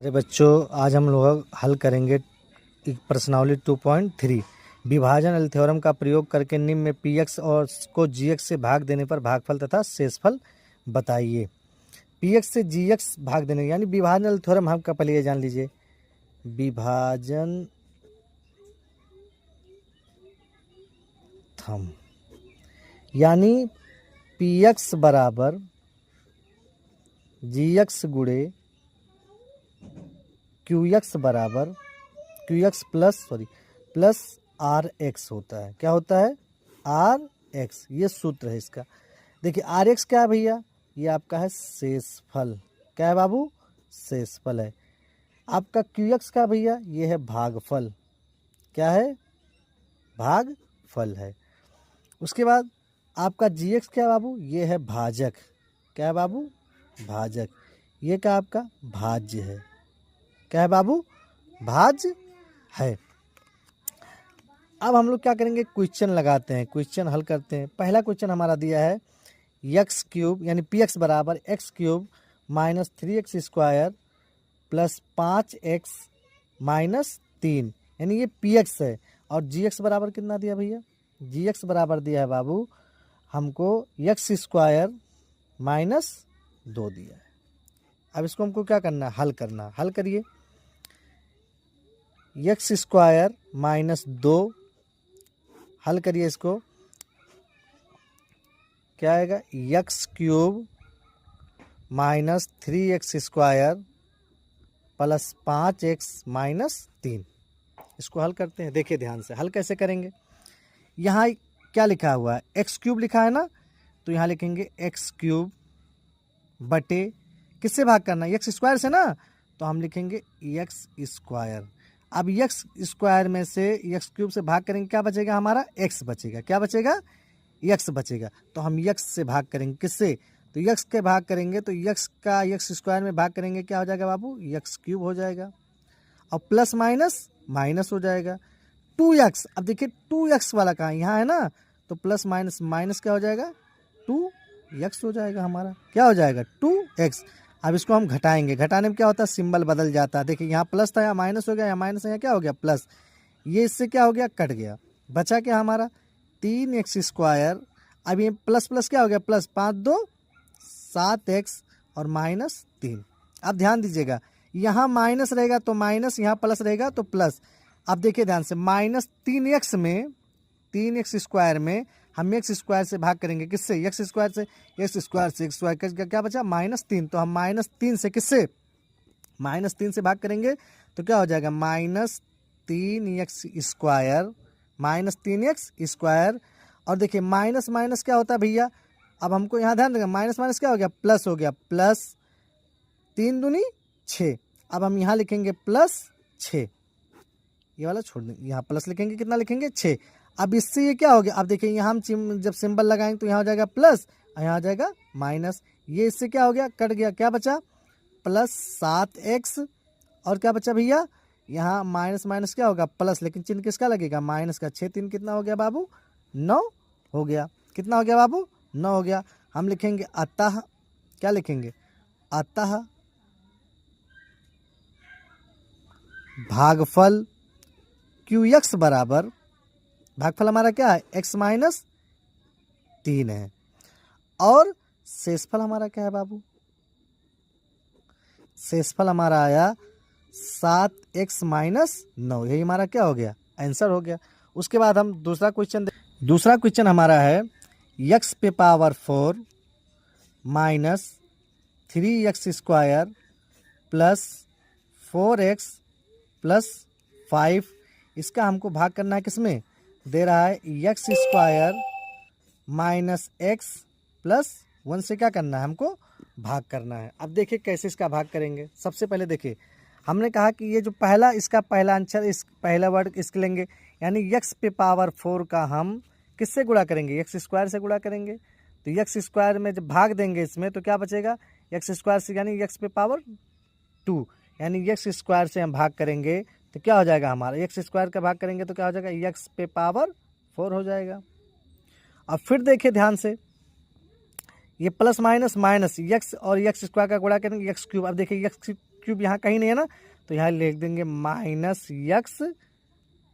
अरे बच्चों, आज हम लोग हल करेंगे प्रश्नावली 2.3 विभाजन एल थ्योरम का प्रयोग करके निम्न में पी एक्स और को जी एक्स से भाग देने पर भागफल तथा शेषफल बताइए। पी एक्स से जी एक्स भाग देने यानी विभाजन एल थ्योरम हम का पहले ये जान लीजिए। विभाजन थम यानी पी एक्स बराबर जी एक्स गुणे क्यू एक्स बराबर Q X plus R X होता है। क्या होता है? R X. ये सूत्र है इसका। देखिए आर एक्स क्या है भैया? ये आपका है शेषफल। क्या है बाबू? शेषफल है। आपका क्यू एक्स का भैया ये है भागफल। क्या है? भागफल है। उसके बाद आपका जी एक्स क्या है बाबू? ये है भाजक। क्या है बाबू? भाजक। ये क्या आपका? भाज्य है। क्या है बाबू? भाज्य है। अब हम लोग क्या करेंगे? क्वेश्चन लगाते हैं, क्वेश्चन हल करते हैं। पहला क्वेश्चन हमारा दिया है एक्स क्यूब यानी पी एक्स बराबर x cube minus 3x square plus 5x minus 3 यानी ये पी एक्स है। और जी एक्स बराबर कितना दिया भैया? जी एक्स बराबर दिया है बाबू हमको एक्स स्क्वायर माइनस 2 दिया है। अब इसको हमको क्या करना है? हल करना है। हल करिए। एक्स स्क्वायर माइनस 2 हल करिए इसको। क्या आएगा? X cube minus 3x square plus 5x minus 3। इसको हल करते हैं। देखिए ध्यान से हल कैसे करेंगे। यहाँ क्या लिखा हुआ है? एक्स क्यूब लिखा है ना, तो यहाँ लिखेंगे एक्स क्यूब बटे किससे भाग करना है? एक्स स्क्वायर से ना, तो हम लिखेंगे एक्स स्क्वायर। अब एक्स स्क्वायर में से एक्स क्यूब से भाग करेंगे, क्या बचेगा हमारा? एक्स बचेगा। क्या बचेगा? एक्स बचेगा। तो हम एक्स से भाग करेंगे किससे? तो एक्स के भाग करेंगे तो एक्स का एक्स स्क्वायर में भाग करेंगे, क्या हो जाएगा बाबू? एक्स क्यूब हो जाएगा। और प्लस माइनस माइनस हो जाएगा। 2x। अब देखिए 2x वाला कहाँ? यहाँ है ना, तो प्लस माइनस माइनस क्या हो जाएगा? 2x हो जाएगा हमारा। क्या हो जाएगा? 2x। अब इसको हम घटाएंगे। घटाने में क्या होता है? सिंबल बदल जाता है। देखिए यहाँ प्लस था, यहाँ माइनस हो गया, यहाँ माइनस है, यहाँ क्या हो गया? प्लस। ये इससे क्या हो गया? कट गया। बचा क्या हमारा? 3x square. अब ये प्लस प्लस क्या हो गया? प्लस 5 2 7x और माइनस 3। अब ध्यान दीजिएगा, यहाँ माइनस रहेगा तो माइनस, यहाँ प्लस रहेगा तो प्लस। अब देखिए ध्यान से, माइनस 3x में 3x स्क्वायर में हम एक्स स्क्वायर से भाग करेंगे किससे? एक्स स्क्वायर से। एक्स स्क्वायर से एक्स स्क्वायर का क्या बचा? माइनस 3। तो हम माइनस 3 से किससे? माइनस 3 से भाग करेंगे तो क्या हो जाएगा? Minus 3x square minus 3x square. और देखिए माइनस माइनस क्या होता है भैया? अब हमको यहाँ ध्यान देगा, माइनस माइनस क्या हो गया? प्लस हो गया। प्लस 3 दूनी 6। अब हम यहाँ लिखेंगे प्लस 6। ये वाला छोड़ देंगे, यहाँ प्लस लिखेंगे। कितना लिखेंगे? 6। अब इससे ये क्या हो गया? अब देखिए यहाँ हम जब सिंबल लगाएंगे तो यहाँ हो जाएगा प्लस और यहाँ हो जाएगा माइनस। ये इससे क्या हो गया? कट गया। क्या बचा? Plus 7x। और क्या बचा भैया? यहाँ माइनस माइनस क्या होगा? प्लस, लेकिन चिन्ह किसका लगेगा? माइनस का। 6 3 कितना हो गया बाबू? 9 हो गया। कितना हो गया बाबू? 9 हो गया। हम लिखेंगे अतः, क्या लिखेंगे? अतः भागफल क्यू एक्स बराबर, भागफल हमारा क्या है? x माइनस 3 है। और शेषफल हमारा क्या है बाबू? शेषफल हमारा आया 7x माइनस 9। यही हमारा क्या हो गया? आंसर हो गया। उसके बाद हम दूसरा क्वेश्चन हमारा है x पे power 4 minus 3x square plus 4x plus 5। इसका हमको भाग करना है किसमें? दे रहा है x square minus x plus 1 से क्या करना है? हमको भाग करना है। अब देखिए कैसे इसका भाग करेंगे। सबसे पहले देखिए, हमने कहा कि ये जो पहला इसका पहला आंसर, इस पहला वर्ड इसके लेंगे, यानी एक्स पे पावर 4 का हम किससे गुणा करेंगे? एक्स स्क्वायर से गुणा करेंगे। तो एक्स स्क्वायर में जब भाग देंगे इसमें तो क्या बचेगा? एक्स स्क्वायर से यानी एक्स पे पावर 2, यानी एक्स स्क्वायर से हम भाग करेंगे तो क्या हो जाएगा हमारा? एक्स स्क्वायर का भाग करेंगे तो क्या हो जाएगा? एक्स पे पावर 4 हो जाएगा। अब फिर देखिए ध्यान से, ये प्लस माइनस माइनस एक्स और एक्स स्क्वायर का गुणा करेंगे एक्स क्यूब। अब देखिए एक्स क्यूब यहाँ कहीं नहीं है ना, तो यहाँ लिख देंगे माइनस यक्स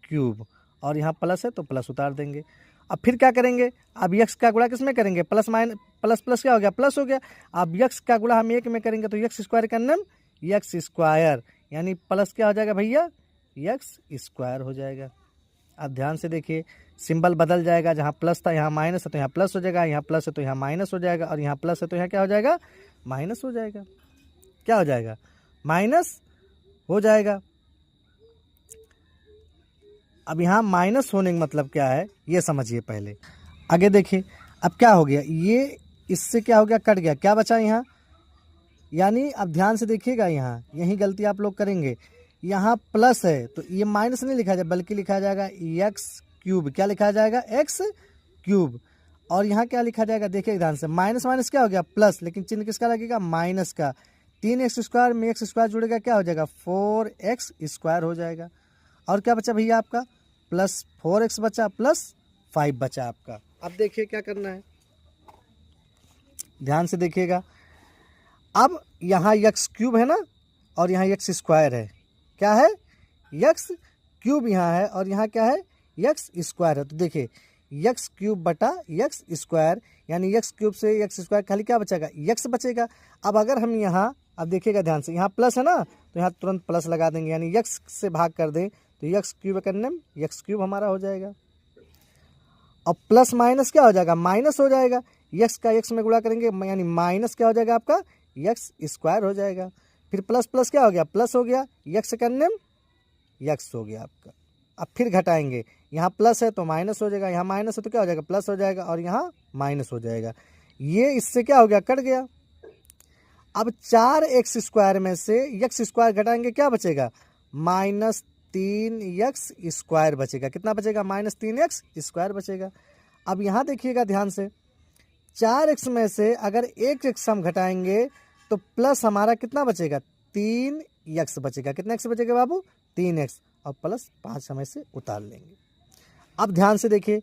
क्यूब, और यहाँ प्लस है तो प्लस उतार देंगे। अब फिर क्या करेंगे, अब यक्स का गुणा किस में करेंगे, प्लस माइनस प्लस प्लस क्या हो गया, प्लस हो गया। अब यक्स का गुणा हम एक में करेंगे तो यक्स स्क्वायर का नाम यक्स स्क्वायर, यानी प्लस क्या हो जाएगा भैया, यक्स स्क्वायर हो जाएगा। अब ध्यान से देखिए, सिंबल बदल जाएगा, जहाँ प्लस था यहाँ माइनस है तो यहाँ प्लस हो जाएगा, यहाँ प्लस है तो यहाँ माइनस हो जाएगा, और यहाँ प्लस है तो यहाँ क्या हो जाएगा, माइनस हो जाएगा। क्या हो जाएगा, माइनस हो जाएगा। अब यहाँ माइनस होने का मतलब क्या है ये समझिए पहले। आगे देखिए, अब क्या हो गया, ये इससे क्या हो गया, कट गया, क्या बचा यहाँ, यानी अब ध्यान से देखिएगा, यहाँ यही गलती आप लोग करेंगे। यहाँ प्लस है तो ये माइनस नहीं लिखा जाए बल्कि लिखा जाएगा एक्स क्यूब। क्या लिखा जाएगा, एक्स क्यूब। और यहाँ क्या लिखा जाएगा, देखिए ध्यान से, माइनस माइनस क्या हो गया, प्लस, लेकिन चिन्ह किसका लगेगा, माइनस का। 3x स्क्वायर में एक्स स्क्वायर जुड़ेगा, क्या हो जाएगा, 4x स्क्वायर हो जाएगा। और क्या बचा भैया आपका, प्लस 4x बचा, प्लस 5 बचा आपका। अब देखिए क्या करना है, ध्यान से देखिएगा। अब यहाँ यक्स क्यूब है ना, और यहाँ यक्स स्क्वायर है, क्या है, यक्स क्यूब यहाँ है, और यहाँ क्या है, यक्स स्क्वायर है। तो देखिए यक्स क्यूब बटा यक्स स्क्वायर, यानी यक्स क्यूब से यक्स स्क्वायर खाली क्या बचेगा, यक्स बचेगा। अब अगर हम यहाँ, अब देखिएगा ध्यान से, यहाँ प्लस है ना तो यहाँ तुरंत प्लस लगा देंगे, यानी यक्स से भाग कर दें तो यक्स क्यूब करने में यक्स क्यूब हमारा हो जाएगा। और प्लस माइनस क्या हो जाएगा, माइनस हो जाएगा। यक्स का यक्स में गुणा करेंगे यानी माइनस क्या हो जाएगा आपका, यक्स स्क्वायर हो जाएगा। फिर प्लस प्लस क्या हो गया, प्लस हो गया, यक्स करने में यक्स हो गया आपका। अब फिर घटाएंगे, यहाँ प्लस है तो माइनस हो जाएगा, यहाँ माइनस है तो क्या हो जाएगा, प्लस हो जाएगा, और यहाँ माइनस हो जाएगा। ये इससे क्या हो गया, कट गया। अब 4x स्क्वायर में से यक्स स्क्वायर घटाएंगे, क्या बचेगा, माइनस 3x स्क्वायर बचेगा। कितना बचेगा, माइनस 3x स्क्वायर बचेगा। अब यहाँ देखिएगा ध्यान से, 4x में से अगर 1x हम घटाएंगे तो प्लस हमारा कितना बचेगा, 3x बचेगा। कितना x बचेगा बाबू, 3x, और प्लस 5 हम से उतार लेंगे। अब ध्यान से देखिए,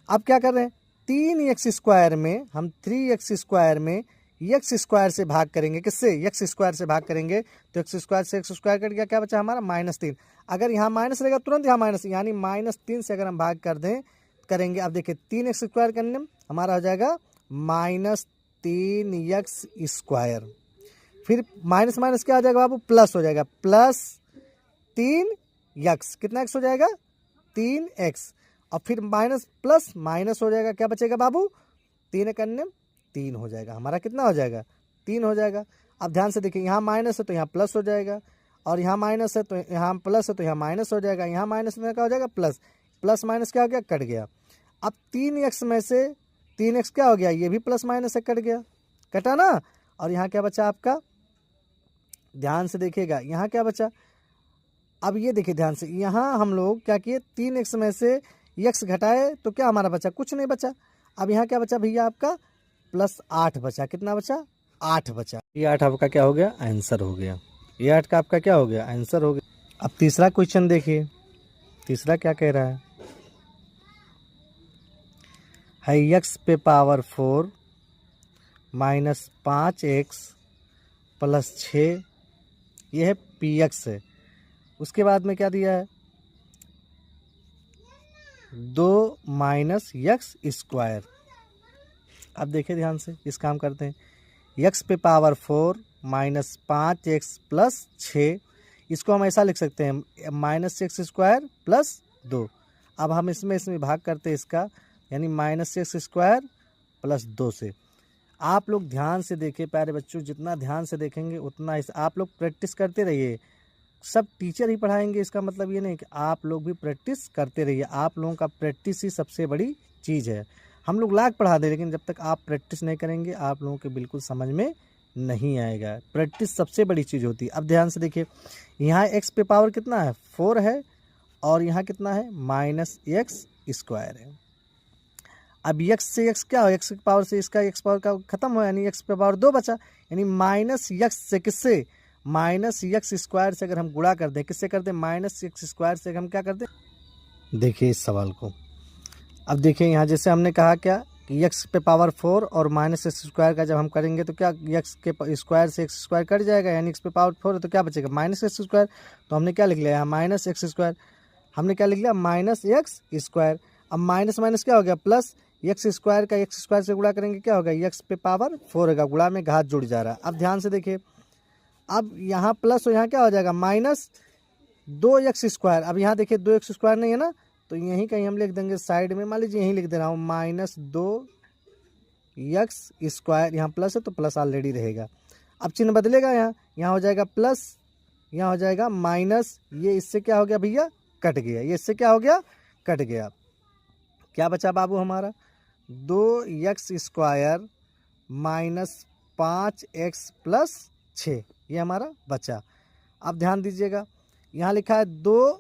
अब क्या कर रहे हैं, 3x स्क्वायर में हम 3x स्क्वायर में x स्क्वायर से भाग करेंगे, किससे, x स्क्वायर से भाग करेंगे, तो x स्क्वायर से x स्क्वायर कट गया, क्या बचा हमारा, -3। अगर यहाँ माइनस रहेगा तुरंत यहाँ माइनस, यानी -3 से अगर हम भाग कर दें करेंगे, अब देखिए 3x स्क्वायर करने में हमारा हो जाएगा -3x स्क्वायर। फिर माइनस माइनस क्या हो जाएगा बाबू, प्लस हो जाएगा, प्लस 3x, कितना x हो जाएगा, 3x, और फिर माइनस प्लस माइनस हो जाएगा, क्या बचेगा बाबू, 3 करने में 3 हो जाएगा हमारा। कितना हो जाएगा, 3 हो जाएगा। अब ध्यान से देखिए, यहाँ माइनस है तो यहाँ प्लस हो जाएगा, और यहाँ माइनस है तो यहाँ प्लस है तो यहाँ माइनस हो जाएगा, यहाँ माइनस में क्या हो जाएगा, प्लस, प्लस माइनस क्या हो गया, कट गया। अब 3x में से 3x क्या हो गया, ये भी प्लस माइनस से कट गया, कटा ना। और यहाँ क्या बचा आपका, ध्यान से देखिएगा, यहाँ क्या बचा। अब ये देखिए ध्यान से, यहाँ हम लोग क्या किए, 3x में से x घटाए तो क्या हमारा बचा, कुछ नहीं बचा। अब यहाँ क्या बचा भैया आपका, +8 बचा। कितना बचा, 8 बचा। ये 8 आपका क्या हो गया, आंसर हो गया। ये 8 का आपका क्या हो गया, आंसर हो गया। अब तीसरा क्वेश्चन देखिए, तीसरा क्या कह रहा है x पे पावर 4 माइनस 5x प्लस 6, ये है px है। उसके बाद में क्या दिया है, 2 माइनस यक्स स्क्वायर। अब देखिए ध्यान से, इस काम करते हैं, x पे पावर 4 माइनस 5x प्लस 6, इसको हम ऐसा लिख सकते हैं, -x स्क्वायर प्लस 2। अब हम इसमें भाग करते हैं इसका, यानी -x स्क्वायर प्लस 2 से। आप लोग ध्यान से देखिए प्यारे बच्चों, जितना ध्यान से देखेंगे उतना आप लोग प्रैक्टिस करते रहिए। सब टीचर ही पढ़ाएंगे इसका मतलब ये नहीं कि आप लोग भी प्रैक्टिस करते रहिए। आप लोगों का प्रैक्टिस ही सबसे बड़ी चीज़ है। हम लोग लाख पढ़ा दें, लेकिन जब तक आप प्रैक्टिस नहीं करेंगे आप लोगों के बिल्कुल समझ में नहीं आएगा। प्रैक्टिस सबसे बड़ी चीज़ होती है। अब ध्यान से देखिए, यहाँ x पे पावर कितना है, 4 है, और यहाँ कितना है, -x स्क्वायर है। अब x से x क्या हो, x की पावर से इसका x पावर का खत्म हो, यानी x पे पावर 2 बचा, यानी -x से किससे, -x स्क्वायर से अगर हम गुणा कर दें, किससे कर दें, -x स्क्वायर से हम क्या कर दें। देखिए इस सवाल को, अब देखिए यहाँ जैसे हमने कहा क्या एक्स पे पावर 4 और माइनस एक्स स्क्वायर का जब हम करेंगे तो क्या एक्स के स्क्वायर से एक्स स्क्वायर कट जाएगा, यानी एक्स पे पावर 4 है तो क्या बचेगा माइनस एक्स स्क्वायर। तो हमने क्या लिख लिया यहाँ माइनस एक्स स्क्वायर, हमने क्या लिख लिया माइनस एक्स स्क्वायर। अब माइनस माइनस क्या हो गया प्लस, एक्स स्क्वायर का एक्स स्क्वायर से गुणा करेंगे क्या होगा एक्स पे पावर 4 होगा, गुणा में घात जुड़ जा रहा है। अब ध्यान से देखिए, अब यहाँ प्लस और यहाँ क्या हो जाएगा माइनस 2x स्क्वायर। अब यहाँ देखिए 2x स्क्वायर नहीं है ना, तो यहीं कहीं हम लिख देंगे साइड में, मान लीजिए यहीं लिख दे रहा हूँ माइनस 2x स्क्वायर, यहाँ प्लस है तो प्लस ऑलरेडी रहेगा। अब चिन्ह बदलेगा, यहाँ हो जाएगा प्लस, यहाँ हो जाएगा माइनस, ये इससे क्या हो गया भैया कट गया, ये इससे क्या हो गया कट गया। क्या बचा बाबू हमारा 2x square minus 5x plus 6, ये हमारा बचा। अब ध्यान दीजिएगा यहाँ लिखा है 2,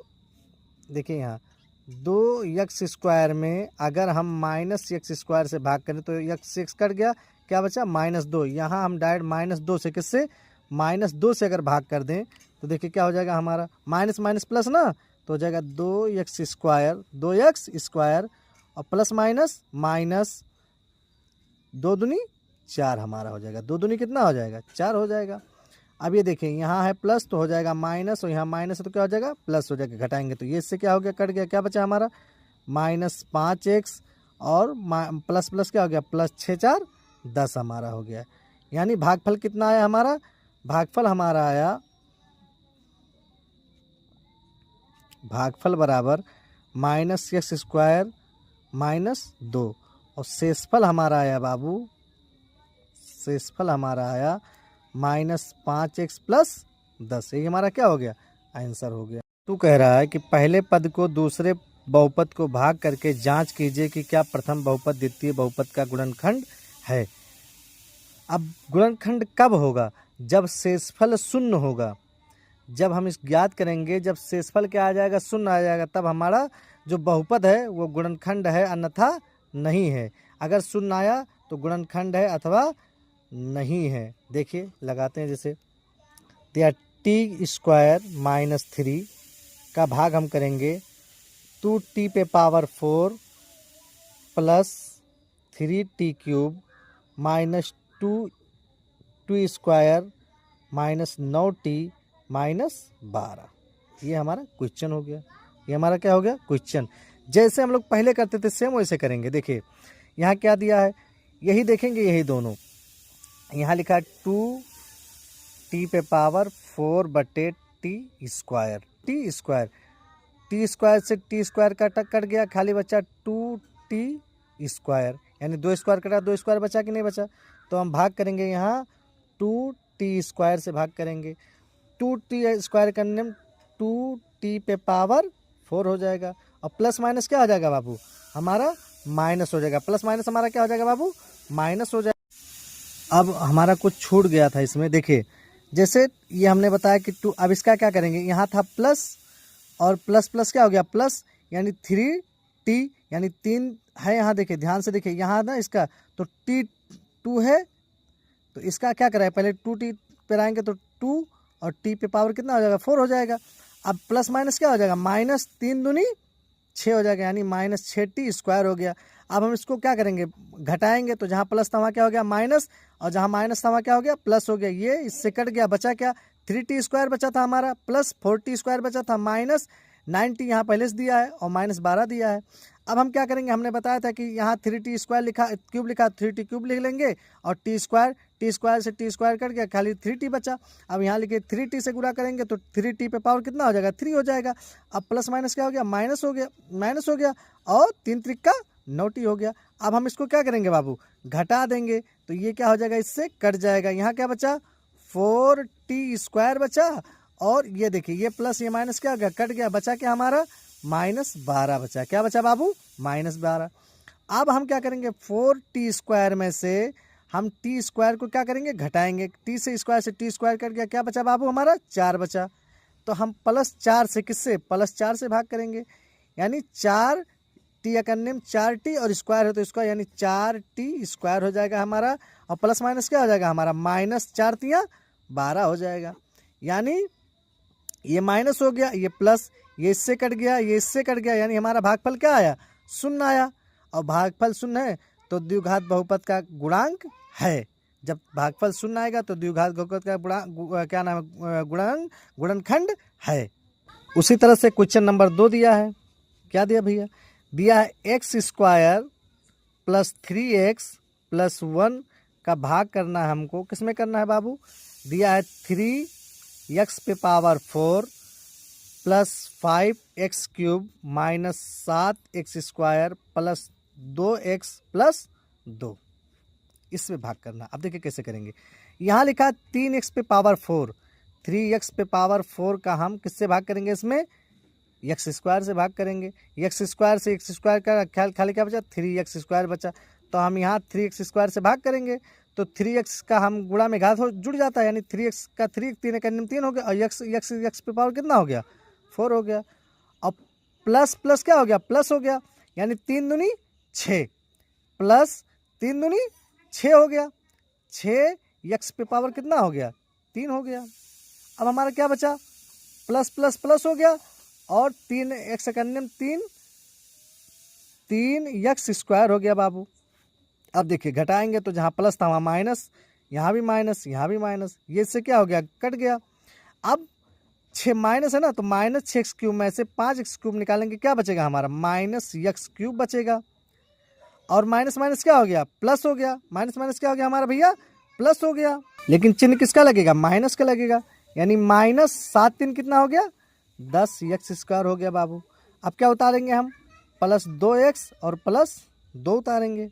देखिए यहाँ 2x स्क्वायर में अगर हम माइनस एक्स स्क्वायर से भाग करें तो x कट गया, क्या बचा माइनस 2। यहाँ हम डायरेक्ट माइनस 2 से, किससे माइनस 2 से अगर भाग कर दें तो देखिए क्या हो जाएगा हमारा माइनस माइनस प्लस ना, तो हो जाएगा 2x स्क्वायर और प्लस माइनस माइनस 2 दूनी 4 हमारा हो जाएगा, 2 दूनी कितना हो जाएगा 4 हो जाएगा। अब ये देखिए यहाँ है प्लस तो हो जाएगा माइनस, और यहाँ माइनस है तो क्या हो जाएगा प्लस हो जाएगा, घटाएंगे तो ये इससे क्या हो गया कट गया, क्या बचा हमारा माइनस 5x और प्लस प्लस क्या हो गया प्लस 6 4 10 हमारा हो गया। यानी भागफल कितना आया हमारा, भागफल हमारा आया, भागफल बराबर माइनस एक्स स्क्वायर माइनस 2 और शेषफल हमारा आया बाबू, शेषफल हमारा आया माइनस 5x प्लस 10। ये हमारा क्या हो गया आंसर हो गया। तू कह रहा है कि पहले पद को दूसरे बहुपद को भाग करके जांच कीजिए कि क्या प्रथम बहुपद द्वितीय बहुपद का गुणनखंड है। अब गुणनखंड कब होगा, जब शेषफल शून्य होगा। जब हम इस ज्ञात करेंगे, जब शेषफल क्या आ जाएगा शून्य आ जाएगा, तब हमारा जो बहुपद है वो गुणनखंड है, अन्यथा नहीं है। अगर शून्य आया तो गुणनखंड है अथवा नहीं है। देखिए लगाते हैं, जैसे टी स्क्वायर माइनस 3 का भाग हम करेंगे 2t पे power 4 plus 3t cube minus 2 square minus 9t minus 12। ये हमारा क्वेश्चन हो गया, ये हमारा क्या हो गया क्वेश्चन। जैसे हम लोग पहले करते थे सेम वैसे करेंगे। देखिए यहाँ क्या दिया है, यही देखेंगे, यही दोनों। यहाँ लिखा है 2t पे पावर 4 बटे टी स्क्वायर, टी स्क्वायर से टी स्क्वायर का कट गया, खाली बचा 2t स्क्वायर, यानी 2 स्क्वायर कटा, 2 स्क्वायर बचा कि नहीं बचा। तो हम भाग करेंगे यहाँ 2t स्क्वायर से भाग करेंगे, 2t स्क्वायर करने में 2t पे पावर 4 हो जाएगा, और प्लस माइनस क्या हो जाएगा बाबू हमारा माइनस हो जाएगा, प्लस माइनस हमारा क्या हो जाएगा बाबू माइनस हो जाएगा। अब हमारा कुछ छूट गया था इसमें, देखिए जैसे ये हमने बताया कि 2, अब इसका क्या करेंगे, यहाँ था प्लस और प्लस प्लस क्या हो गया प्लस, यानी 3t, यानी 3 है यहाँ, देखिए ध्यान से देखिए यहाँ ना इसका तो t 2 है, तो इसका क्या कराए पहले 2t पे आएंगे तो 2 और t पे पावर कितना हो जाएगा 4 हो जाएगा। अब प्लस माइनस क्या हो जाएगा माइनस 3 दूनी 6 हो जाएगा, यानी माइनस 6t स्क्वायर हो गया। अब हम इसको क्या करेंगे घटाएंगे, तो जहाँ प्लस था वहाँ क्या हो गया माइनस, और जहाँ माइनस था वहाँ क्या हो गया प्लस हो गया। ये इससे कट गया, बचा क्या 3t स्क्वायर बचा था हमारा, प्लस 4t स्क्वायर बचा था, माइनस 9t यहाँ पहले से दिया है और माइनस 12 दिया है। अब हम क्या करेंगे, हमने बताया था कि यहाँ 3t स्क्वायर लिखा क्यूब लिखा, 3t क्यूब लिख लेंगे, और टी स्क्वायर से टी स्क्वायर कट गया, खाली 3t बचा। अब यहाँ लिखे 3t से गुणा करेंगे तो 3t पे पावर कितना हो जाएगा 3 हो जाएगा। अब प्लस माइनस क्या हो गया माइनस हो गया, और 3 त्रिक 9t हो गया। अब हम इसको क्या करेंगे बाबू घटा देंगे, तो ये क्या हो जाएगा इससे कट जाएगा। यहाँ क्या बचा 4t स्क्वायर बचा, और ये देखिए ये प्लस ये माइनस क्या हो गया कट गया, बचा क्या हमारा माइनस 12 बचा। क्या बचा बाबू माइनस 12। अब हम क्या करेंगे 4t स्क्वायर में से हम टी स्क्वायर को क्या करेंगे घटाएंगे, टी से स्क्वायर से टी स्क्वायर कट गया, क्या बचा बाबू हमारा 4 बचा। तो हम प्लस 4 से किससे प्लस 4 से भाग करेंगे, यानी 4t या करने में 4t और स्क्वायर है तो स्क्वायर, यानी 4t स्क्वायर हो जाएगा हमारा, और प्लस माइनस क्या हो जाएगा हमारा माइनस 4 तिया 12 हो जाएगा। यानी ये माइनस हो गया, ये प्लस, ये इससे कट गया, ये इससे कट गया, यानी हमारा भागफल क्या आया शून्य आया। और भागफल शून्य है तो द्विघात बहुपद का गुणांक है। जब भागफल शून्य आएगा तो द्विघात बहुपद का क्या नाम है, गुणनखंड है। उसी तरह से क्वेश्चन नंबर 2 दिया है। क्या दिया भैया? दिया है x square plus 3x plus 1 का भाग करना है हमको। किस में करना है बाबू? दिया है 3x पे power 4 plus 5x cube minus 7x square plus 2x plus 2, इसमें भाग करना। अब देखिए कैसे करेंगे। यहाँ लिखा है 3x पे पावर 4, 3x पे पावर 4 का हम किससे भाग करेंगे? इसमें एक्स स्क्वायर से भाग करेंगे। एक्स स्क्वायर से एक्स स्क्वायर का ख्याल खाली क्या बचा? 3x स्क्वायर बचा। तो हम यहाँ 3x स्क्वायर से भाग करेंगे तो 3x का हम गुणा में घात हो जुड़ जाता है, यानी 3x का 3 3 का 3 हो गया और x पे पावर कितना हो गया? 4 हो गया। अब प्लस प्लस क्या हो गया? प्लस हो गया, यानी 3 दूनी 6 प्लस 3 दूनी 6 हो गया। 6 x पे पावर कितना हो गया? 3 हो गया। अब हमारा क्या बचा? प्लस प्लस प्लस हो गया और 3 x का 3 x स्क्वायर हो गया बाबू। अब देखिए घटाएंगे तो जहाँ प्लस था वहाँ माइनस, यहाँ भी माइनस, यहाँ भी माइनस, ये इससे क्या हो गया? कट गया। अब 6 माइनस है ना, तो माइनस 6x क्यूब में से 5x क्यूब निकालेंगे, क्या बचेगा हमारा? माइनस x क्यूब बचेगा। और माइनस माइनस क्या हो गया? प्लस हो गया। माइनस माइनस क्या हो गया हमारा भैया? प्लस हो गया। लेकिन चिन्ह किसका लगेगा? माइनस का लगेगा, यानी माइनस 7 3 कितना हो गया? 10x स्क्वायर हो गया बाबू। अब क्या उतारेंगे हम? प्लस 2x और प्लस 2 उतारेंगे।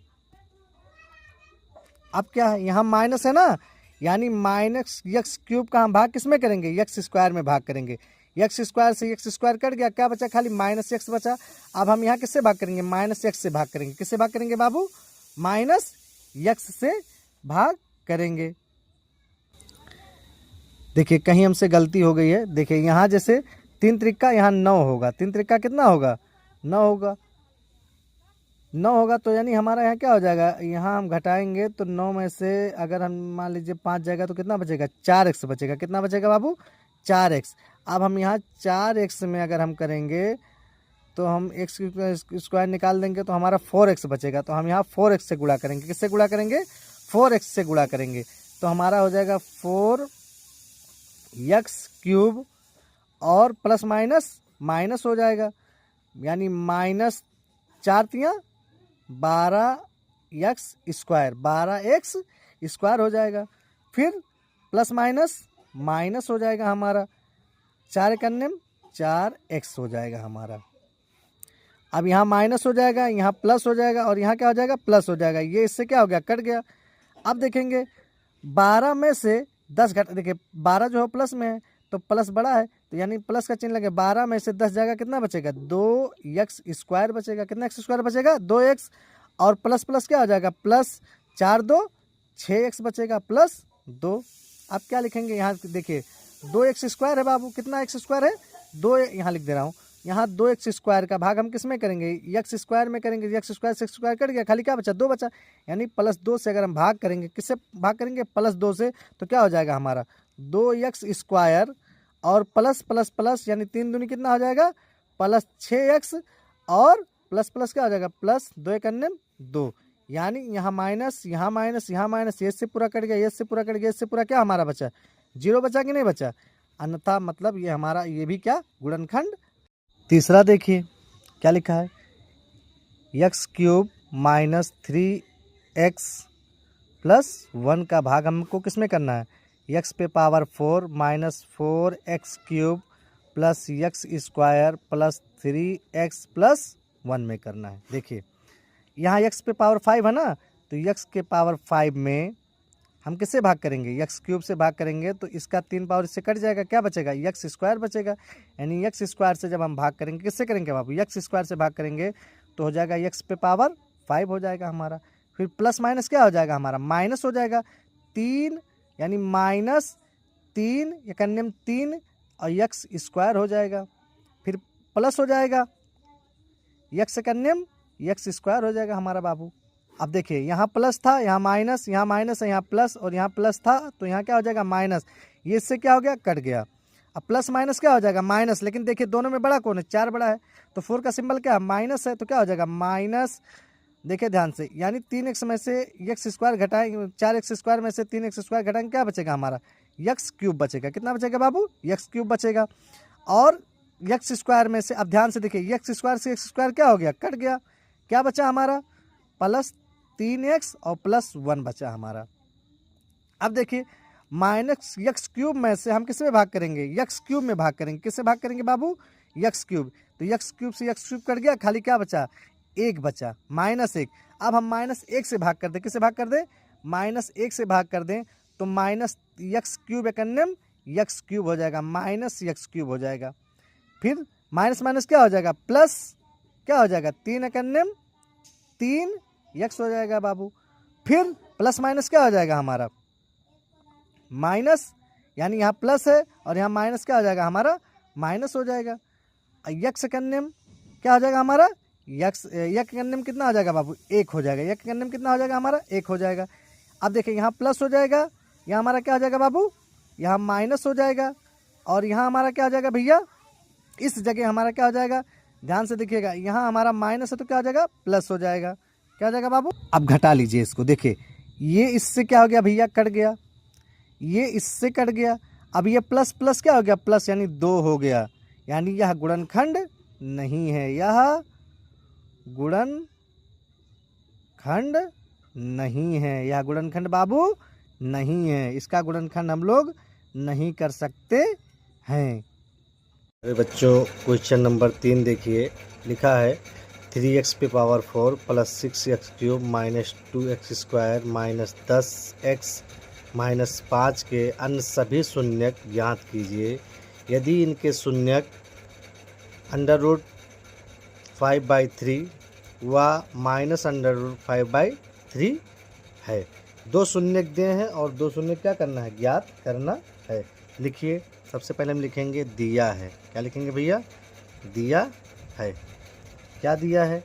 अब क्या है? यहाँ माइनस है ना, यानी माइनस x क्यूब का हम भाग किस में करेंगे? x स्क्वायर में भाग करेंगे। x स्क्वायर से x स्क्वायर कट गया, क्या बचा? खाली माइनस x बचा। अब हम यहाँ किससे भाग करेंगे? माइनस x से भाग करेंगे। किससे भाग करेंगे बाबू? माइनस x से भाग करेंगे। देखिए कहीं हमसे गलती हो गई है। देखिए यहाँ जैसे 3 त्रिका, यहाँ 9 होगा। 3 त्रिका कितना होगा? 9 होगा। 9 होगा तो यानी हमारा यहाँ क्या हो जाएगा? यहाँ हम घटाएंगे तो 9 में से अगर हम मान लीजिए 5 जाएगा तो कितना बचेगा? 4x बचेगा। कितना बचेगा बाबू? 4x। अब हम यहाँ 4x में अगर हम करेंगे तो हम x स्क्वायर निकाल देंगे तो हमारा 4x बचेगा। तो हम यहाँ 4x से गुणा करेंगे। किससे गुणा करेंगे? 4x से गुणा करेंगे तो हमारा हो जाएगा 4x क्यूब और प्लस माइनस माइनस हो जाएगा, यानी minus 4 तियाँ 12x square, 12x square हो जाएगा। फिर प्लस माइनस माइनस हो जाएगा हमारा, 4 कन्ने 4x हो जाएगा हमारा। अब यहाँ माइनस हो जाएगा, यहाँ प्लस हो जाएगा और यहाँ क्या हो जाएगा? प्लस हो जाएगा। ये इससे क्या हो गया? कट गया। अब देखेंगे 12 में से 10 घट, देखिए 12 जो है प्लस में है तो प्लस बड़ा है, तो यानी प्लस का चिन्ह लगे। 12 में से 10 जाएगा, कितना बचेगा? 2x स्क्वायर बचेगा। कितना x स्क्वायर बचेगा? 2x। और प्लस प्लस क्या हो जाएगा? प्लस 4 2 6x बचेगा प्लस 2। अब क्या लिखेंगे? यहाँ देखिए 2x स्क्वायर है बाबू। कितना x स्क्वायर है? 2, यहाँ लिख दे रहा हूँ। यहाँ 2x स्क्वायर का भाग हम किस में करेंगे? x स्क्वायर में करेंगे। x स्क्वायर से स्क्वायर कट गया, खाली क्या बचा? 2 बचा, यानी प्लस 2 से अगर हम भाग करेंगे, किससे भाग करेंगे? प्लस 2 से, तो क्या हो जाएगा हमारा? 2x स्क्वायर और प्लस प्लस प्लस, यानी 3 दूनी कितना हो जाएगा? प्लस 6x और प्लस प्लस क्या हो जाएगा? प्लस 2 अन्य 2, यानी यहाँ माइनस, यहाँ माइनस, यहाँ माइनस, ये से पूरा कट गया, ये से पूरा कट गया, इससे पूरा क्या हमारा बचा? 0 बचा कि नहीं बचा? अन्यथा मतलब ये हमारा, ये भी क्या? गुणनखंड। तीसरा देखिए क्या लिखा है? x cube minus 3x plus 1 का भाग हमको किस में करना है? x पे power 4 minus 4x cube plus x square plus 3x plus 1 में करना है। देखिए यहाँ x पे पावर 5 है ना, तो x के पावर 5 में हम किससे भाग करेंगे? x क्यूब से भाग करेंगे तो इसका 3 पावर इससे कट जाएगा, क्या बचेगा? x स्क्वायर बचेगा। यानी x स्क्वायर से जब हम भाग करेंगे, किससे करेंगे बाबू? x स्क्वायर से भाग करेंगे तो हो जाएगा x पे पावर 5 हो जाएगा हमारा। फिर प्लस माइनस क्या हो जाएगा हमारा? माइनस हो जाएगा 3, यानी माइनस 3 या कन्यम 3 और x स्क्वायर हो जाएगा। फिर प्लस हो जाएगा x कन्यम x स्क्वायर हो जाएगा हमारा बाबू। अब देखिए यहाँ प्लस था, यहाँ माइनस, यहाँ माइनस है, यहाँ प्लस और यहाँ प्लस था, तो यहाँ क्या हो जाएगा? माइनस। ये इससे क्या हो गया? कट गया। अब प्लस माइनस क्या हो जाएगा? माइनस। लेकिन देखिए दोनों में बड़ा कौन है? 4 बड़ा है, तो 4 का सिंबल क्या है? माइनस है, तो क्या हो जाएगा? माइनस देखिए ध्यान से, यानी 3x में से एक्स स्क्वायर घटाएंगे, 4x स्क्वायर में से 3x स्क्वायर घटाएंगे, क्या बचेगा हमारा, एक्स क्यूब बचेगा। कितना बचेगा बाबू, एक्स क्यूब बचेगा। और एक्स स्क्वायर में से, अब ध्यान से देखिए, एक्स स्क्वायर से एक्स स्क्वायर क्या हो गया, कट गया, क्या बचा हमारा, प्लस 3x और प्लस 1 बचा हमारा। अब देखिए माइनस एक्स क्यूब में से हम किस में भाग करेंगे, एक्स क्यूब में भाग करेंगे। किससे भाग करेंगे बाबू, एक्स क्यूब। तो एक्स क्यूब से एक्स क्यूब कट गया, खाली क्या बचा, 1 बचा, -1। अब हम -1 से भाग कर दें, किससे भाग कर दें, -1 से भाग कर दें, तो माइनस एक्स क्यूब एकन्यम एक्स क्यूब हो जाएगा, माइनस एक्स क्यूब हो जाएगा। फिर माइनस माइनस क्या हो जाएगा, प्लस क्या हो जाएगा, 3 एकन्यम 3 एक्स हो जाएगा बाबू। फिर प्लस माइनस क्या हो जाएगा हमारा, माइनस, यानी यहाँ प्लस है और यहाँ माइनस क्या हो जाएगा हमारा, माइनस हो जाएगा। यक्स कन्यम क्या हो जाएगा हमारा, यक कन्यम कितना हो जाएगा बाबू, 1 हो जाएगा। यक कन्यम कितना हो जाएगा हमारा, 1 हो जाएगा। अब देखिए यहाँ प्लस हो जाएगा, यहाँ हमारा क्या हो जाएगा बाबू, यहाँ माइनस हो जाएगा, और यहाँ हमारा क्या हो जाएगा भैया, इस जगह हमारा क्या हो जाएगा, ध्यान से देखिएगा, यहाँ हमारा माइनस है तो क्या हो जाएगा, प्लस हो जाएगा। क्या हो जाएगा बाबू, अब घटा लीजिए इसको, देखिए ये इससे क्या हो गया भैया, कट गया, ये इससे कट गया। अब ये प्लस प्लस क्या हो गया, प्लस यानी 2 हो गया, यानी यह गुणनखंड नहीं है, यह गुणनखंड नहीं है, यह गुणनखंड बाबू नहीं है, इसका गुणनखंड हम लोग नहीं कर सकते हैं। अरे बच्चों क्वेश्चन नंबर 3 देखिए, लिखा है 3x पे power 4 plus 6x cube minus 2x square minus 10x minus 5 के अन्य सभी शून्यक ज्ञात कीजिए। यदि इनके शून्यक √5/3 व माइनस √5/3 है। 2 शून्यक दिए हैं और 2 शून्यक क्या करना है, ज्ञात करना है। लिखिए, सबसे पहले हम लिखेंगे दिया है, क्या लिखेंगे भैया, दिया है। क्या दिया है,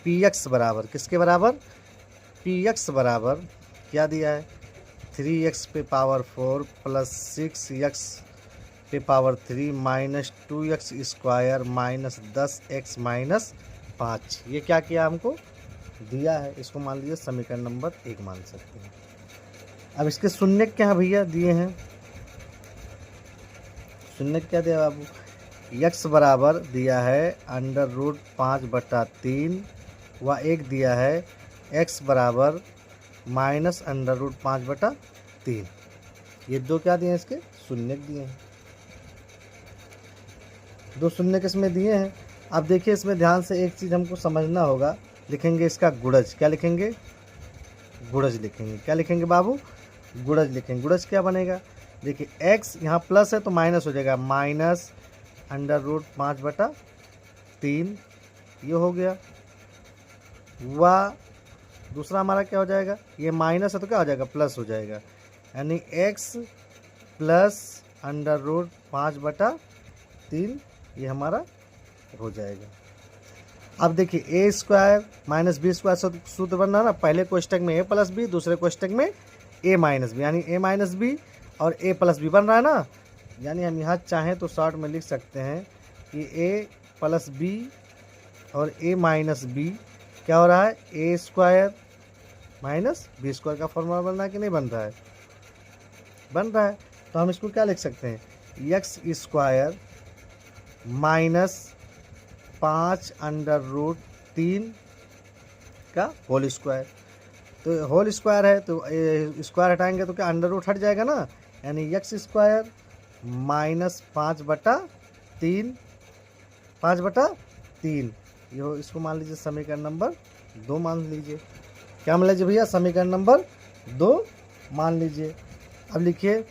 px बराबर किसके बराबर, px बराबर क्या दिया है, 3x पे पावर 4 प्लस 6x पे power 3 minus 2x square minus 10x minus 5। ये क्या किया, हमको दिया है, इसको मान लीजिए समीकरण नंबर 1 मान सकते हैं। अब इसके शून्य क्या भैया दिए हैं, शून्य क्या दिया बाबू, x बराबर दिया है √5/3 व 1 दिया है x बराबर माइनस √5/3। ये 2 क्या दिए हैं, इसके शून्य दिए हैं, 2 शून्य किसमें दिए हैं। अब देखिए इसमें ध्यान से एक चीज़ हमको समझना होगा, लिखेंगे इसका गुणज, क्या लिखेंगे, गुणज लिखेंगे, क्या लिखेंगे बाबू, गुणज लिखेंगे। गुणज क्या बनेगा, देखिए x यहाँ प्लस है तो माइनस हो जाएगा, माइनस √5/3 ये हो गया, व दूसरा हमारा क्या हो जाएगा, ये माइनस है तो क्या हो जाएगा, प्लस हो जाएगा, यानी x प्लस √5/3 ये हमारा हो जाएगा। अब देखिए a square minus B square सूत्र बन रहा है ना, पहले कोष्टक में a प्लस बी, दूसरे कोष्टक में a माइनस बी, यानी a माइनस बी और a प्लस बी बन रहा है ना। यानी हम यहाँ चाहें तो शॉर्ट में लिख सकते हैं कि a प्लस बी और a माइनस बी क्या हो रहा है, a square minus B square का फॉर्मूला बन रहा है कि नहीं बन रहा है, बन रहा है। तो हम इसको क्या लिख सकते हैं, एक्स स्क्वायर माइनस 5√3 का होल स्क्वायर। तो होल स्क्वायर है तो स्क्वायर हटाएंगे तो क्या अंडर रूट हट जाएगा ना, यानी एक्स स्क्वायर माइनस 5/3 ये इसको मान लीजिए समीकरण नंबर 2 मान लीजिए। क्या मान लीजिए भैया, समीकरण नंबर 2 मान लीजिए। अब लिखिए, अब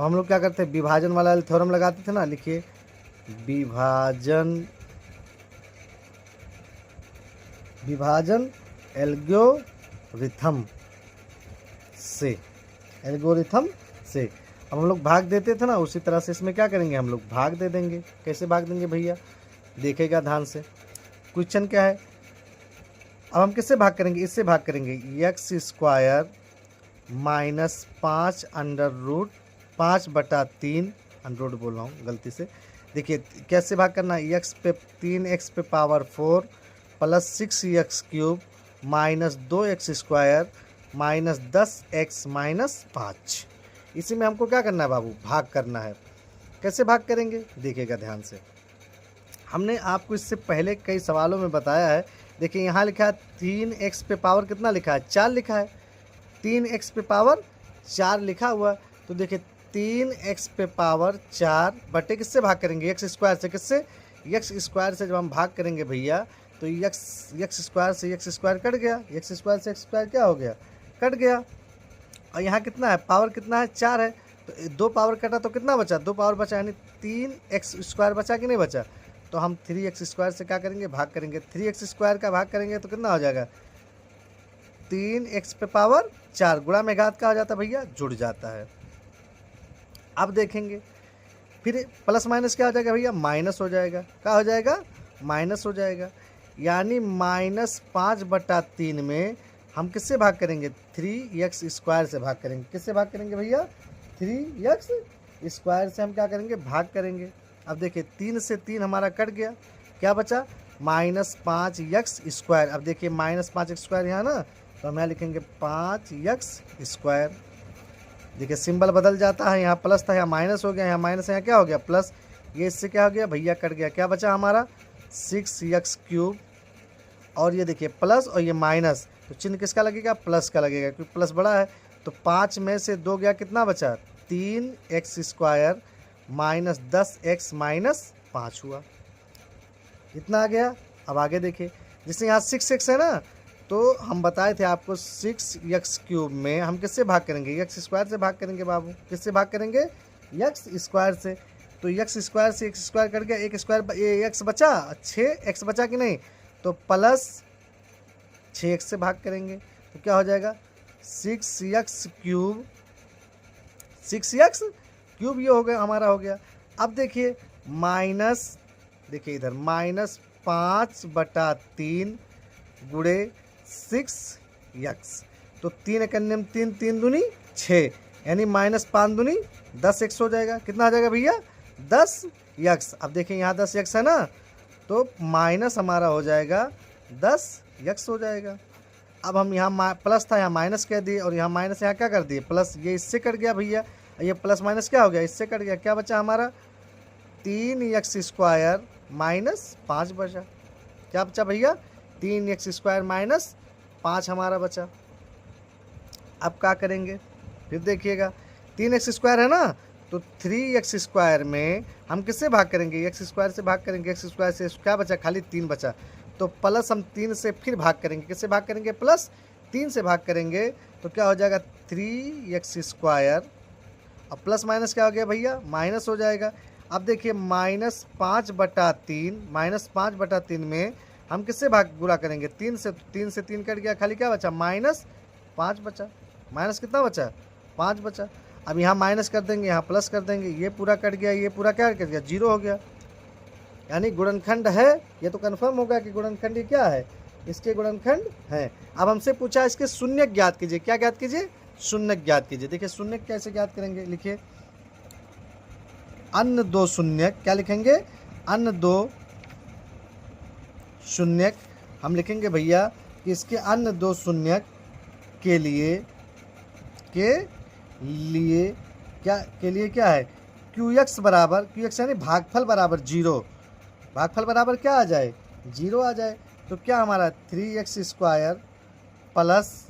हम लोग क्या करते हैं, विभाजन वाला थ्योरम लगाते थे ना, लिखिए विभाजन एल्गोरिथम से अब हम लोग भाग देते थे ना, उसी तरह से इसमें क्या करेंगे, हम लोग भाग दे देंगे। कैसे भाग देंगे भैया, देखेगा ध्यान से, क्वेश्चन क्या है। अब हम किससे भाग करेंगे, इससे भाग करेंगे, एक्स स्क्वायर माइनस 5/3 अंडर बोल रहा हूँ गलती से। देखिए कैसे भाग करना है, एक्स पे 3x पे power 4 plus 6x³ minus 2x² minus 10x minus 5। इसी में हमको क्या करना है बाबू, भाग करना है। कैसे भाग करेंगे देखिएगा ध्यान से। हमने आपको इससे पहले कई सवालों में बताया है। देखिए यहाँ लिखा है 3x पे पावर कितना लिखा है, 4 लिखा है। 3x पे पावर 4 लिखा हुआ, तो देखिए 3x पे पावर 4 बटे किससे भाग करेंगे, x² से। किससे, x² से जब हम भाग करेंगे भैया तो x² से x² कट गया, x² से x² क्या हो गया, कट गया। और यहाँ कितना है, पावर कितना है, 4 है। तो 2 पावर कटा तो कितना बचा, 2 पावर बचा, यानी 3x² बचा कि नहीं बचा। तो हम 3x² से क्या करेंगे, भाग करेंगे। 3x² का भाग करेंगे तो कितना हो जाएगा, 3x पे पावर 4 गुणा में घात का हो जाता है भैया, जुड़ जाता है। अब देखेंगे फिर प्लस माइनस क्या हो जाएगा भैया, माइनस हो जाएगा। क्या हो जाएगा, माइनस हो जाएगा। यानी -5/3 में हम किससे भाग करेंगे, 3x² से भाग करेंगे। किससे भाग करेंगे भैया, 3x² से हम क्या करेंगे, भाग करेंगे। अब देखिए 3 से 3 हमारा कट गया, क्या बचा, -5x²। अब देखिए -5x² यहाँ ना, तो हम यहाँ लिखेंगे 5x²। देखिए सिंबल बदल जाता है, यहाँ प्लस था यहाँ माइनस हो गया, यहाँ माइनस यहाँ क्या हो गया, प्लस। ये इससे क्या हो गया भैया, कट गया। क्या बचा हमारा, 6x³। और ये देखिए प्लस और ये माइनस, तो चिन्ह किसका लगेगा, प्लस का लगेगा, क्योंकि प्लस बड़ा है। तो 5 में से 2 गया, कितना बचा, 3x² माइनस 10x माइनस 5 हुआ। इतना आ गया। अब आगे देखिए, जैसे यहाँ 6x है ना, तो हम बताए थे आपको 6x³ में हम किससे भाग करेंगे, x² से भाग करेंगे बाबू। किससे भाग करेंगे, x² से। तो x² से x² कट गया, एक स्क्वायर x बचा, 6x बचा कि नहीं, तो प्लस 6x से भाग करेंगे तो क्या हो जाएगा, 6x³। 6x³ ये हो गया हमारा, हो गया। अब देखिए माइनस, देखिए इधर -5/3 गुणे 6x। तो 3 एकन्ने में 3, 3 दूनी 6, यानी -5 दूनी 10x हो जाएगा। कितना आ जाएगा भैया, 10x। अब देखिए यहाँ 10x है ना, तो माइनस हमारा हो जाएगा 10x हो जाएगा। अब हम यहाँ प्लस था यहाँ माइनस कह दिए, और यहाँ माइनस यहाँ क्या कर दिए, प्लस। ये इससे कट गया भैया, ये प्लस माइनस क्या हो गया, इससे कट गया। क्या बचा हमारा, 3x² माइनस 5 बचा। क्या बचा भैया, 3x² माइनस 5 हमारा बचा। अब क्या करेंगे, फिर देखिएगा 3x² है ना, तो 3x² में हम किससे भाग करेंगे, x² से भाग करेंगे। x² से क्या बचा, खाली 3 बचा। तो प्लस हम 3 से फिर भाग करेंगे। किससे भाग करेंगे, प्लस 3 से भाग करेंगे, तो क्या हो जाएगा 3x²। अब प्लस माइनस क्या हो गया भैया, माइनस हो जाएगा। अब देखिए -5/3 में हम किससे भाग गुणा करेंगे, 3 से। 3 से 3 कट गया, खाली क्या बचा, -5 बचा। माइनस कितना बचा, 5 बचा। अब यहाँ माइनस कर देंगे, यहाँ प्लस कर देंगे, ये पूरा कट गया, ये पूरा क्या कट गया, 0 हो गया। यानी गुणनखंड है, ये तो कन्फर्म होगा कि गुणनखंड ये क्या है, इसके गुणनखंड है। अब हमसे पूछा इसके शून्य ज्ञात कीजिए। क्या ज्ञात कीजिए, शून्य ज्ञात कीजिए। देखिए शून्य कैसे ज्ञात करेंगे, लिखिए अन्य 2 शून्य। क्या लिखेंगे, अन्य 2 शून्य। हम लिखेंगे भैया कि इसके अन्य 2 शून्य के लिए क्या है, QX बराबर, QX यानी भागफल बराबर 0। भागफल बराबर क्या आ जाए, 0 आ जाए। तो क्या हमारा 3x² प्लस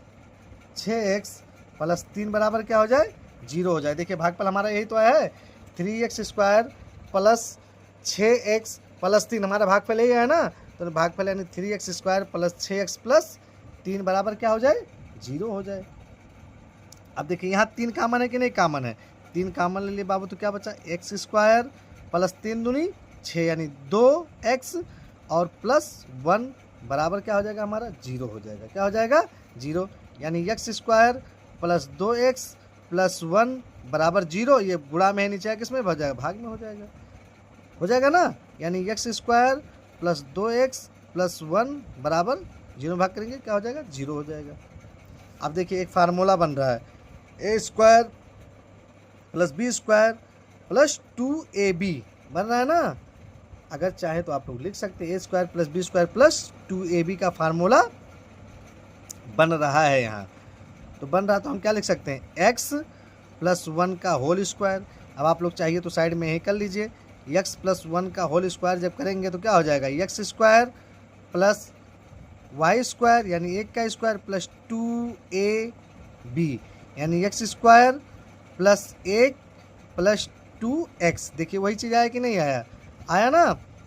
6x प्लस 3 बराबर क्या हो जाए, 0 हो जाए। देखिए भागफल हमारा यही तो है, 3x² प्लस 6x प्लस 3 हमारा भागफल यही है ना। तो भागफल यानी 3x² प्लस 6x प्लस 3 बराबर क्या हो जाए, 0 हो जाए। अब देखिए यहाँ 3 कामन है कि नहीं, कामन है। 3 कामन ले लिए बाबू, तो क्या बचा, x² प्लस 3 दूनी 6, यानी 2x और प्लस 1 बराबर क्या हो जाएगा हमारा, 0 हो जाएगा। क्या हो जाएगा, 0। यानी x² प्लस 2x प्लस 1 बराबर 0। ये गुणा में है, नीचे किस में हो जाएगा, भाग में हो जाएगा, हो जाएगा ना। यानी x² प्लस 2x प्लस 1 बराबर 0 भाग करेंगे, क्या हो जाएगा, 0 हो जाएगा। अब देखिए एक फार्मूला बन रहा है, a² plus b² plus 2ab बन रहा है ना। अगर चाहे तो आप लोग लिख सकते हैं a² + b² + 2ab का फार्मूला बन रहा है यहाँ। तो बन रहा तो हम क्या लिख सकते हैं x + 1 का होल स्क्वायर। अब आप लोग चाहिए तो साइड में ही कर लीजिए। x + 1 का होल स्क्वायर जब करेंगे तो क्या हो जाएगा x² + y² यानी 1 का स्क्वायर + 2ab यानी x² + 1 + 2x। देखिए वही चीज़ आया कि नहीं आया, आया ना।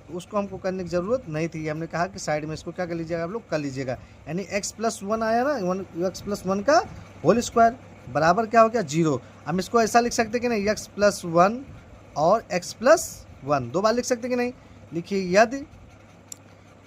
तो उसको हमको करने की ज़रूरत नहीं थी, हमने कहा कि साइड में इसको क्या कर लीजिएगा, आप लोग कर लीजिएगा। यानी x + 1 आया ना, x + 1 का होल स्क्वायर बराबर क्या हो गया 0। हम इसको ऐसा लिख सकते कि नहीं x + 1 और x + 1 दो बार लिख सकते कि नहीं। लिखिए यदि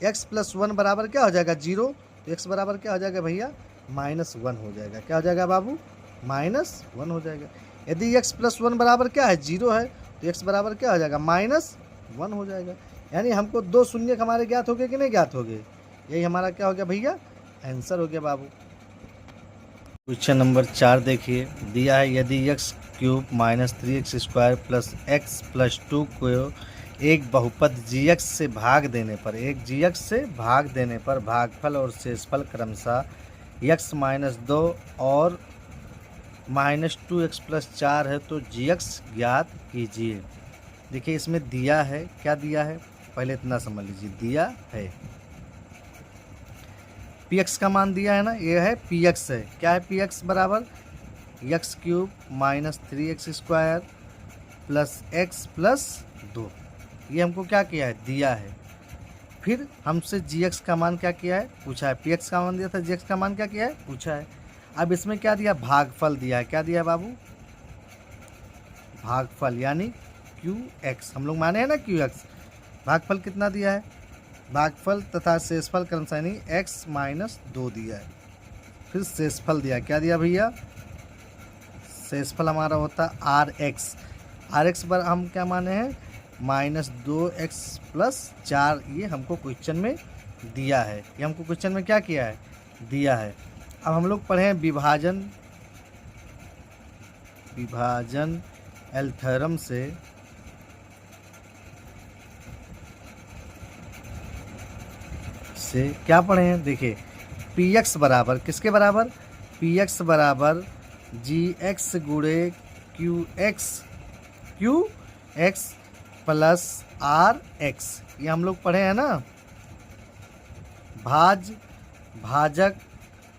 x + 1 बराबर क्या हो जाएगा 0, तो x बराबर क्या हो जाएगा भैया -1 हो जाएगा। क्या हो जाएगा बाबू, -1 हो जाएगा। यदि x + 1 बराबर क्या है 0 है, तो x बराबर क्या हो जाएगा -1 हो जाएगा। यानी हमको दो शून्य हमारे ज्ञात हो गए कि नहीं ज्ञात हो गए। यही हमारा क्या हो गया भैया, आंसर हो गया बाबू। क्वेश्चन नंबर 4 देखिए, दिया है यदि x³ - 3x² + x + 2 को एक बहुपद gx से भाग देने पर भागफल और शेषफल क्रमशः x - 2 और -2x + 4 है तो gx ज्ञात कीजिए। देखिए इसमें दिया है, क्या दिया है पहले इतना समझ लीजिए। दिया है px का मान दिया है ना, ये है px है। क्या है px बराबर x³ - 3x² + x + 2। ये हमको क्या किया है, दिया है। फिर हमसे gx का मान क्या किया है, पूछा है। px का मान दिया था, gx का मान क्या किया है, पूछा है। अब इसमें क्या दिया, भागफल दिया है। क्या दिया बाबू, भागफल यानी qx। हम लोग माने हैं ना qx। भागफल कितना दिया है, भागफल तथा शेषफल क्रमशः यानी x - 2 दिया है। फिर शेषफल दिया, क्या दिया भैया, शेषफल हमारा होता rx। rx पर हम क्या माने हैं -2x + 4। ये हमको क्वेश्चन में दिया है, ये हमको क्वेश्चन में क्या किया है, दिया है। अब हम लोग पढ़े विभाजन एल थ्योरम से क्या पढ़े हैं, देखिए px बराबर किसके बराबर, px बराबर gx × qx + rx। ये हम लोग पढ़े हैं ना, भाजक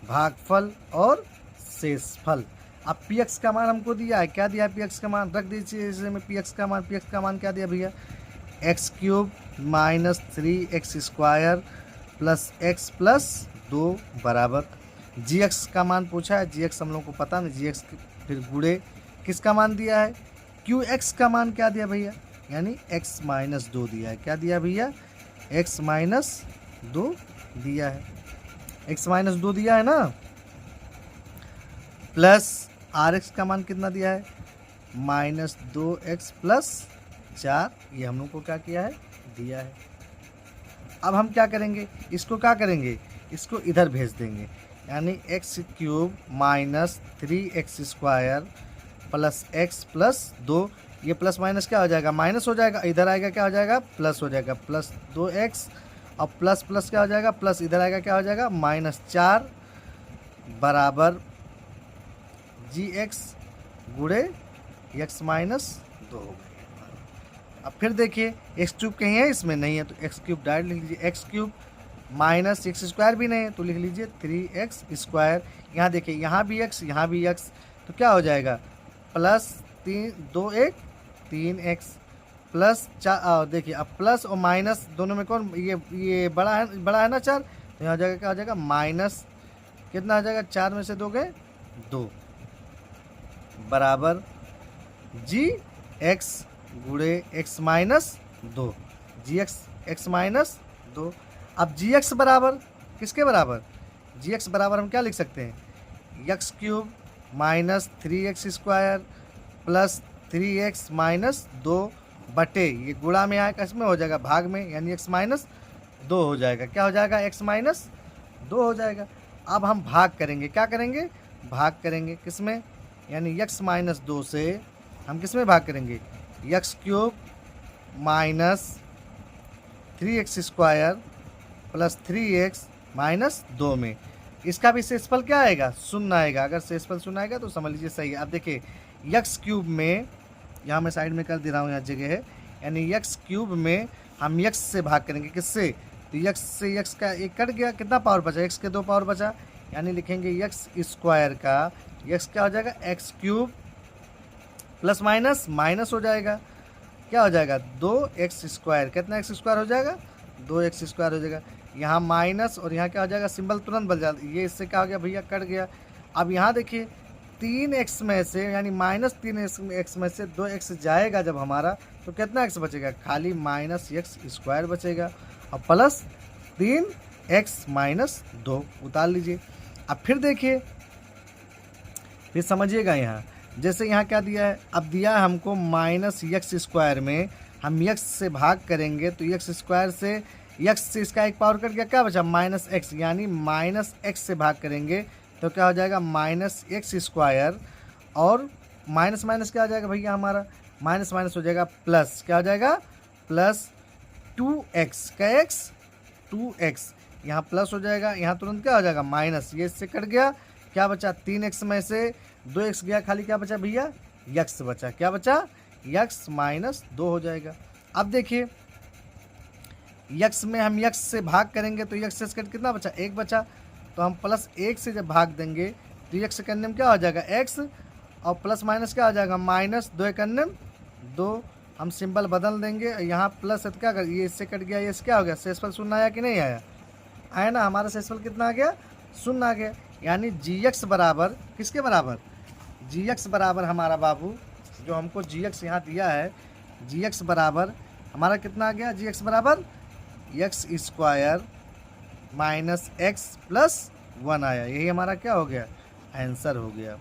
भागफल और शेषफल। अब px का मान हमको दिया है, क्या दिया है px का मान, रख दीजिए इसमें px का मान क्या दिया भैया, x³ - 3x² + x + 2 बराबर gx का मान पूछा है। gx हम लोग को पता नहीं, gx फिर गुणे किसका मान दिया है, qx का मान क्या दिया भैया, यानी x - 2 दिया है। क्या दिया भैया, x - 2 दिया है, x - 2 दिया है ना। प्लस rx का मान कितना दिया है, -2x + 4। ये हम लोग को क्या किया है, दिया है। अब हम क्या करेंगे, इसको क्या करेंगे, इसको इधर भेज देंगे। यानी x³ - 3x² + x + 2। ये प्लस माइनस क्या हो जाएगा, माइनस हो जाएगा। इधर आएगा क्या हो जाएगा, प्लस हो जाएगा, +2x। और प्लस प्लस क्या हो जाएगा, प्लस इधर आएगा क्या हो जाएगा, -4 बराबर gx गुणे x - 2 हो गया। अब फिर देखिए x³ कहीं है, इसमें नहीं है, तो x³ डायरेक्ट लिख लीजिए। x³ - x² भी नहीं है तो लिख लीजिए 3x²। यहाँ देखिए, यहाँ भी x, यहाँ भी x, तो क्या हो जाएगा, +2 3x +4। देखिए अब प्लस और माइनस दोनों में कौन, ये बड़ा है ना 4, तो यहाँ हो जाएगा क्या हो जाएगा, माइनस कितना आ जाएगा, 4 में से 2 गए 2 बराबर gx गुणे x - 2, gx x - 2। अब gx बराबर किसके बराबर, gx बराबर हम क्या लिख सकते हैं, x³ - 3x² + 3x - 2 बटे, ये गुणा में आएगा, इसमें हो जाएगा भाग में, यानी x - 2 हो जाएगा। क्या हो जाएगा, x - 2 हो जाएगा। अब हम भाग करेंगे, क्या करेंगे, भाग करेंगे किस में, यानी x - 2 से हम किस में भाग करेंगे, x³ - 3x² plus 3x minus 2 में। इसका भी शेषफल क्या आएगा? शून्य आएगा। अगर शेषफल शून्य आएगा तो समझ लीजिए सही है। अब देखिए x³ में, यहाँ मैं साइड में कर दे रहा हूँ, यहाँ जगह है, यानी x³ में हम x से भाग करेंगे। किससे? तो x से x का एक कट गया, कितना पावर बचा? x के 2 पावर बचा, यानी लिखेंगे x² का x क्या हो जाएगा? x³ प्लस माइनस माइनस हो जाएगा, क्या हो जाएगा? 2x²। कितना x² हो जाएगा? 2x² हो जाएगा। यहाँ माइनस और यहाँ क्या हो जाएगा? सिंबल तुरंत बदल जाता है। ये इससे क्या हो गया भैया? कट गया। अब यहाँ देखिए 3x में से, यानी -3x में से 2x जाएगा जब हमारा, तो कितना x बचेगा? खाली -x² बचेगा और प्लस 3x माइनस 2 उतार लीजिए। अब फिर देखिए, फिर समझिएगा यहाँ, जैसे यहाँ क्या दिया है? अब दिया है हमको -x² में हम x से भाग करेंगे तो x² से x से इसका एक पावर कट गया, क्या बचा? -x, यानी -x से भाग करेंगे तो क्या हो जाएगा? -x² और माइनस माइनस क्या हो जाएगा भैया? हमारा माइनस माइनस हो जाएगा प्लस, क्या हो जाएगा? Plus 2x। क्या x? 2x। यहाँ प्लस हो जाएगा, यहाँ तुरंत क्या हो जाएगा? माइनस। ये इससे कट गया, क्या बचा? 3x में से 2x गया, खाली क्या बचा भैया? x बचा। क्या बचा? x माइनस 2 हो जाएगा। अब देखिए x में हम x से भाग करेंगे तो x से कट कितना बचा? 1 बचा। तो हम प्लस 1 से जब भाग देंगे तो x करने में क्या हो जाएगा? x और प्लस माइनस क्या हो जाएगा? माइनस 2 करने में 2। हम सिंबल बदल देंगे, यहाँ प्लस है तो क्या कर, ये इससे कट गया, ये क्या हो गया? शेषफल शून्य आया कि नहीं आया? आया ना। हमारा शेषफल कितना आ गया? शून्य आ गया। यानी gx बराबर किसके बराबर? gx बराबर हमारा बाबू, जो हमको gx यहाँ दिया है, gx बराबर हमारा कितना आ गया? gx बराबर x² माइनस x प्लस 1 आया। यही हमारा क्या हो गया? आंसर हो गया।